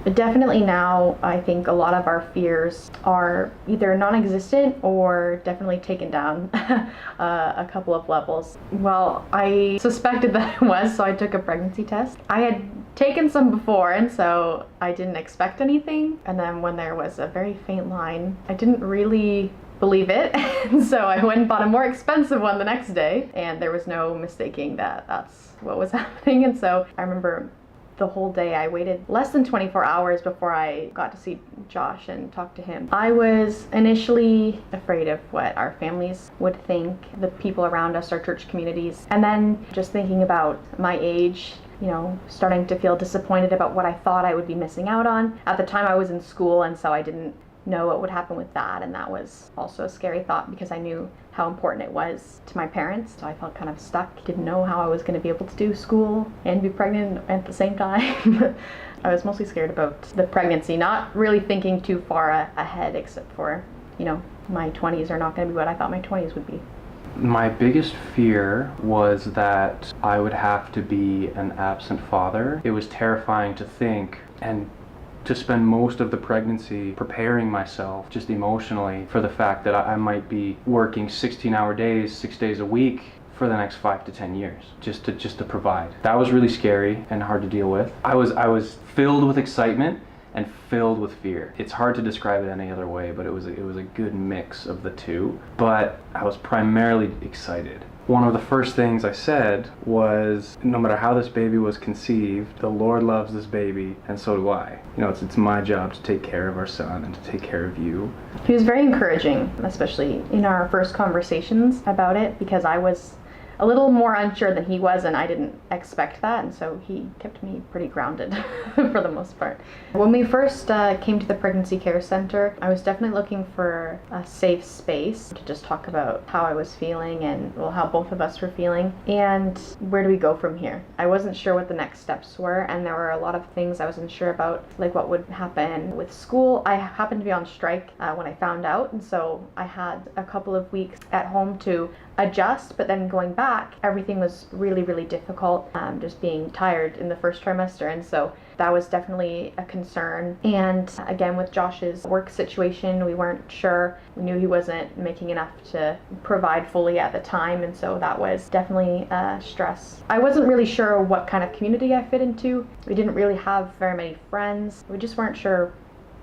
Definitely now, I think a lot of our fears are either non-existent or definitely taken down a couple of levels. Well, I suspected that it was, so I took a pregnancy test. I had taken some before, and so I didn't expect anything. And then when there was a very faint line, I didn't really believe it. And so I went and bought a more expensive one the next day, and there was no mistaking that that's what was happening. And so I remember the whole day I waited less than 24 hours before I got to see Josh and talk to him. I was initially afraid of what our families would think, the people around us, our church communities, and then just thinking about my age, starting to feel disappointed about what I thought I would be missing out on. At the time I was in school, and so I didn't know what would happen with that, and that was also a scary thought because I knew how important it was to my parents. So I felt kind of stuck, didn't know how I was going to be able to do school and be pregnant at the same time. I was mostly scared about the pregnancy, not really thinking too far ahead, except for, my 20s are not going to be what I thought my 20s would be. My biggest fear was that I would have to be an absent father. It was terrifying to think and to spend most of the pregnancy preparing myself just emotionally for the fact that I might be working 16-hour days, 6 days a week for the next 5 to 10 years just to provide. That was really scary and hard to deal with. I was filled with excitement and filled with fear. It's hard to describe it any other way, but it was a good mix of the two. But I was primarily excited. One of the first things I said was, no matter how this baby was conceived, the Lord loves this baby, and so do I. It's my job to take care of our son and to take care of you. He was very encouraging, especially in our first conversations about it, because I was a little more unsure than he was, and I didn't expect that, and so he kept me pretty grounded for the most part. When we first came to the pregnancy care center, I was definitely looking for a safe space to just talk about how I was feeling and how both of us were feeling, and where do we go from here. I wasn't sure what the next steps were, and there were a lot of things I was unsure about, like what would happen with school. I happened to be on strike when I found out, and so I had a couple of weeks at home to adjust, but then going back, everything was really, really difficult, just being tired in the first trimester, and so that was definitely a concern. And again, with Josh's work situation, we weren't sure. We knew he wasn't making enough to provide fully at the time, and so that was definitely a stress. I wasn't really sure what kind of community I fit into. We didn't really have very many friends. We just weren't sure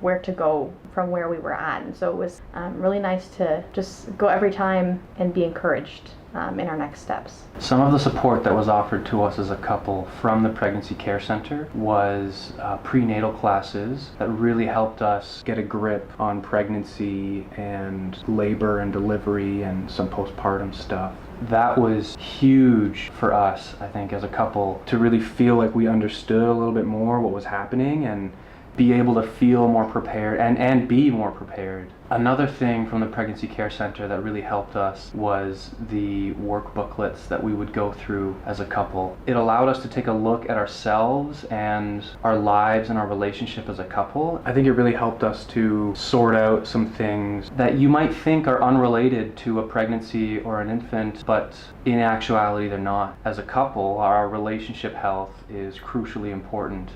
where to go from where we were at, and so it was really nice to just go every time and be encouraged in our next steps. Some of the support that was offered to us as a couple from the pregnancy care center was prenatal classes that really helped us get a grip on pregnancy and labor and delivery and some postpartum stuff. That was huge for us, I think, as a couple, to really feel like we understood a little bit more what was happening and be able to feel more prepared and be more prepared. Another thing from the pregnancy care center that really helped us was the work booklets that we would go through as a couple. It allowed us to take a look at ourselves and our lives and our relationship as a couple. I think it really helped us to sort out some things that you might think are unrelated to a pregnancy or an infant, but in actuality they're not. As a couple, our relationship health is crucially important.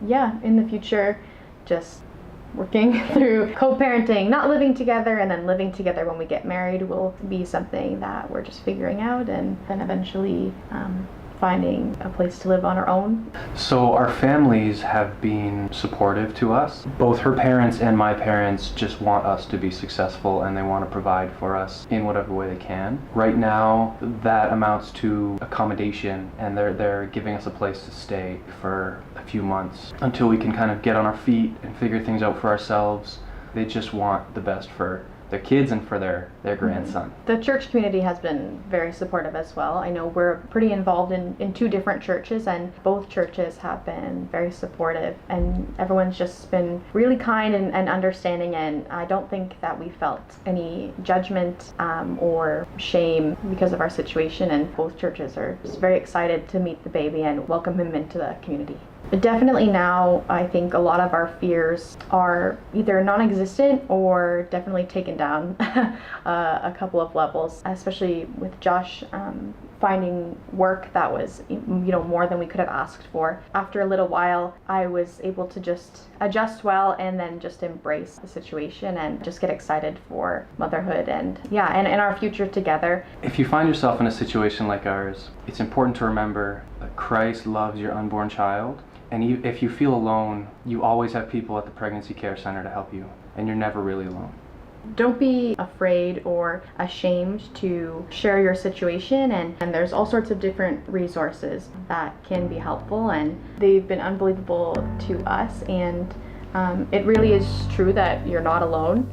Yeah, in the future, just working through co-parenting, not living together, and then living together when we get married will be something that we're just figuring out, and then eventually finding a place to live on our own. So our families have been supportive to us. Both her parents and my parents just want us to be successful, and they want to provide for us in whatever way they can. Right now, that amounts to accommodation, and they're giving us a place to stay for a few months until we can kind of get on our feet and figure things out for ourselves. They just want the best for their kids and for their grandson. The church community has been very supportive as well. I know we're pretty involved in two different churches, and both churches have been very supportive, and everyone's just been really kind and understanding, and I don't think that we felt any judgment or shame because of our situation, and both churches are just very excited to meet the baby and welcome him into the community. Definitely now, I think a lot of our fears are either non-existent or definitely taken down a couple of levels, especially with Josh. finding work that was, more than we could have asked for. After a little while, I was able to just adjust well and then just embrace the situation and just get excited for motherhood and our future together. If you find yourself in a situation like ours, it's important to remember that Christ loves your unborn child. And if you feel alone, you always have people at the Pregnancy Care Center to help you, and you're never really alone. Don't be afraid or ashamed to share your situation, and there's all sorts of different resources that can be helpful, and they've been unbelievable to us, and it really is true that you're not alone.